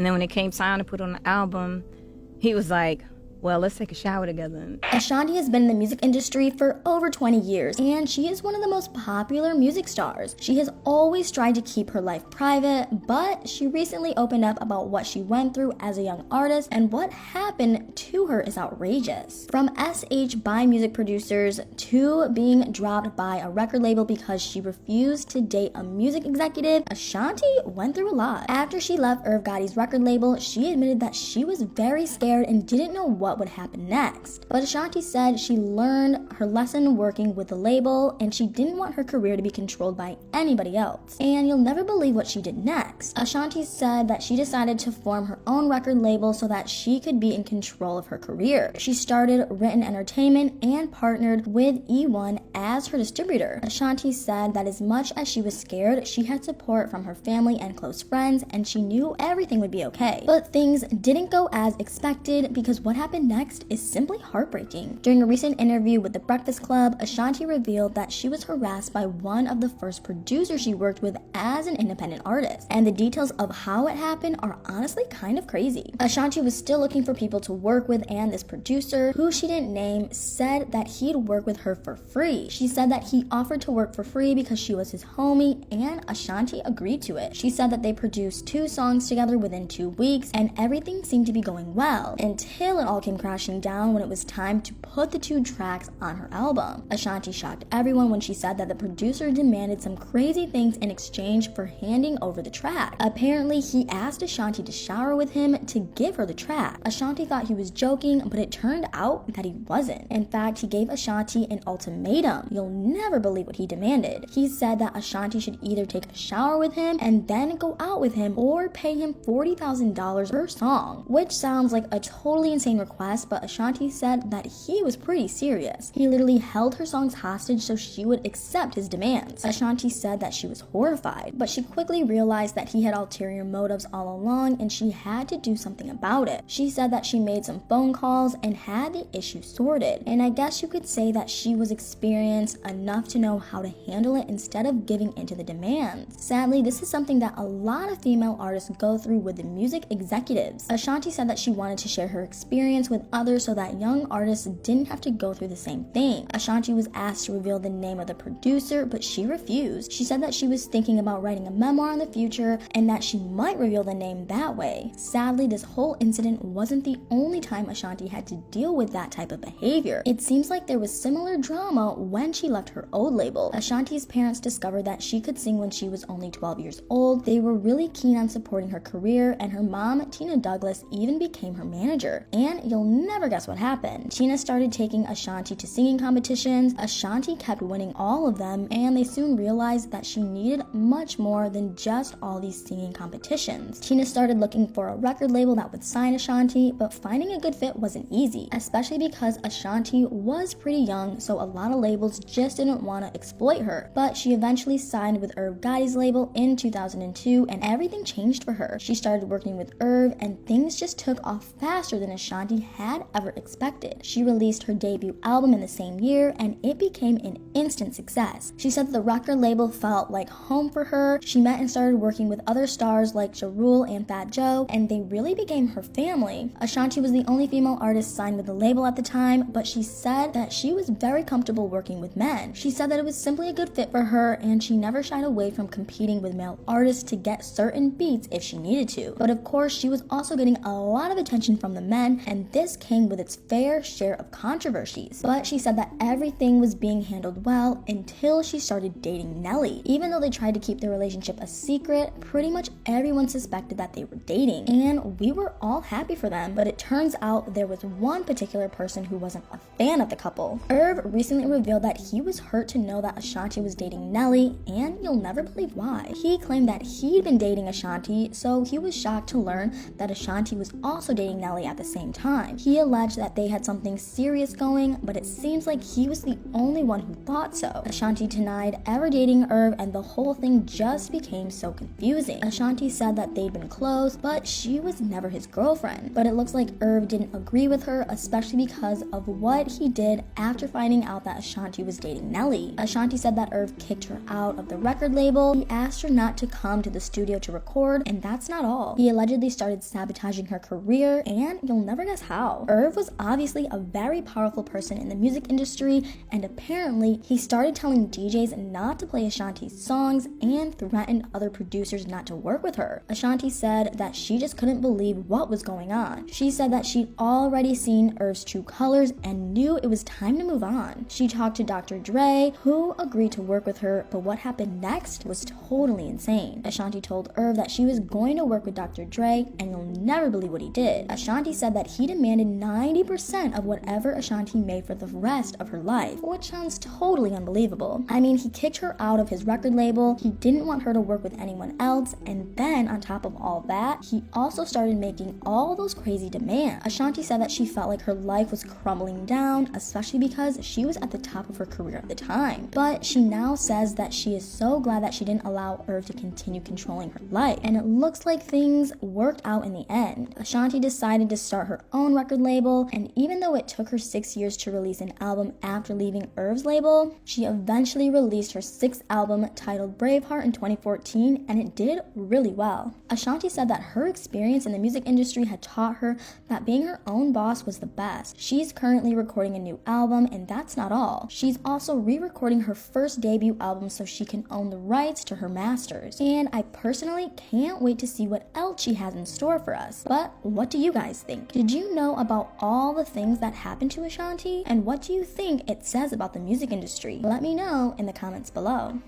And then when it came time to put on the album, he was like, well, let's take a shower together. Ashanti has been in the music industry for over 20 years, and she is one of the most popular music stars. She has always tried to keep her life private, but she recently opened up about what she went through as a young artist, and what happened to her is outrageous. From SH by music producers to being dropped by a record label because she refused to date a music executive, Ashanti went through a lot. After she left Irv Gotti's record label, she admitted that she was very scared and didn't know what would happen next. But Ashanti said she learned her lesson working with the label, and she didn't want her career to be controlled by anybody else. And you'll never believe what she did next. Ashanti said that she decided to form her own record label so that she could be in control of her career. She started Written Entertainment and partnered with E1 as her distributor. Ashanti said that as much as she was scared, she had support from her family and close friends, and she knew everything would be okay. But things didn't go as expected, because what happened next is simply heartbreaking. During a recent interview with The Breakfast Club, Ashanti revealed that she was harassed by one of the first producers she worked with as an independent artist, and the details of how it happened are honestly kind of crazy. Ashanti was still looking for people to work with, and this producer, who she didn't name, said that he'd work with her for free. She said that he offered to work for free because she was his homie, and Ashanti agreed to it. She said that they produced 2 songs together within 2 weeks, and everything seemed to be going well, until it all came crashing down when it was time to put the 2 tracks on her album. Ashanti shocked everyone when she said that the producer demanded some crazy things in exchange for handing over the track. Apparently, he asked Ashanti to shower with him to give her the track. Ashanti thought he was joking, but it turned out that he wasn't. In fact, he gave Ashanti an ultimatum. You'll never believe what he demanded. He said that Ashanti should either take a shower with him and then go out with him, or pay him $40,000 per song, which sounds like a totally insane request, but Ashanti said that he was pretty serious. He literally held her songs hostage so she would accept his demands. Ashanti said that she was horrified, but she quickly realized that he had ulterior motives all along, and she had to do something about it. She said that she made some phone calls and had the issue sorted, and I guess you could say that she was experienced enough to know how to handle it instead of giving into the demands. Sadly, this is something that a lot of female artists go through with the music executives. Ashanti said that she wanted to share her experience with others so that young artists didn't have to go through the same thing. Ashanti was asked to reveal the name of the producer, but she refused. She said that she was thinking about writing a memoir in the future and that she might reveal the name that way. Sadly, this whole incident wasn't the only time Ashanti had to deal with that type of behavior. It seems like there was similar drama when she left her old label. Ashanti's parents discovered that she could sing when she was only 12 years old. They were really keen on supporting her career, and her mom, Tina Douglas, even became her manager. And you'll never guess what happened. Tina started taking Ashanti to singing competitions. Ashanti kept winning all of them, and they soon realized that she needed much more than just all these singing competitions. Tina started looking for a record label that would sign Ashanti, but finding a good fit wasn't easy, especially because Ashanti was pretty young, so a lot of labels just didn't want to exploit her. But she eventually signed with Irv Gotti's label in 2002, and everything changed for her. She started working with Irv, and things just took off faster than Ashanti had ever expected. She released her debut album in the same year, and it became an instant success. She said that the record label felt like home for her. She met and started working with other stars like Ja Rule and Fat Joe, and they really became her family. Ashanti was the only female artist signed with the label at the time, but she said that she was very comfortable working with men. She said that it was simply a good fit for her, and she never shied away from competing with male artists to get certain beats if she needed to. But of course, she was also getting a lot of attention from the men, and this came with its fair share of controversies. But she said that everything was being handled well until she started dating Nelly. Even though they tried to keep their relationship a secret, pretty much everyone suspected that they were dating, and we were all happy for them. But it turns out there was one particular person who wasn't a fan of the couple. Irv recently revealed that he was hurt to know that Ashanti was dating Nelly, and you'll never believe why. He claimed that he'd been dating Ashanti, so he was shocked to learn that Ashanti was also dating Nelly at the same time. time. He alleged that they had something serious going, but it seems like he was the only one who thought so. Ashanti denied ever dating Irv, and the whole thing just became so confusing. Ashanti said that they'd been close, but she was never his girlfriend. But it looks like Irv didn't agree with her, especially because of what he did after finding out that Ashanti was dating Nelly. Ashanti said that Irv kicked her out of the record label. He asked her not to come to the studio to record, and that's not all. He allegedly started sabotaging her career, and you'll never guess how. Irv was obviously a very powerful person in the music industry, and apparently he started telling DJs not to play Ashanti's songs and threatened other producers not to work with her. Ashanti said that she just couldn't believe what was going on. She said that she'd already seen Irv's true colors and knew it was time to move on. She talked to Dr. Dre, who agreed to work with her, but what happened next was totally insane. Ashanti told Irv that she was going to work with Dr. Dre, and you'll never believe what he did. Ashanti said that he demanded 90% of whatever Ashanti made for the rest of her life, which sounds totally unbelievable. I mean, he kicked her out of his record label, he didn't want her to work with anyone else, and then on top of all that, he also started making all those crazy demands. Ashanti said that she felt like her life was crumbling down, especially because she was at the top of her career at the time. But she now says that she is so glad that she didn't allow Irv to continue controlling her life, and it looks like things worked out in the end. Ashanti decided to start her own record label, and even though it took her 6 years to release an album after leaving Irv's label, she eventually released her 6th album titled Braveheart in 2014, and it did really well. Ashanti said that her experience in the music industry had taught her that being her own boss was the best. She's currently recording a new album, and that's not all. She's also re-recording her first debut album so she can own the rights to her masters. And I personally can't wait to see what else she has in store for us. But what do you guys think? Did you know about all the things that happened to Ashanti? And what do you think it says about the music industry? Let me know in the comments below.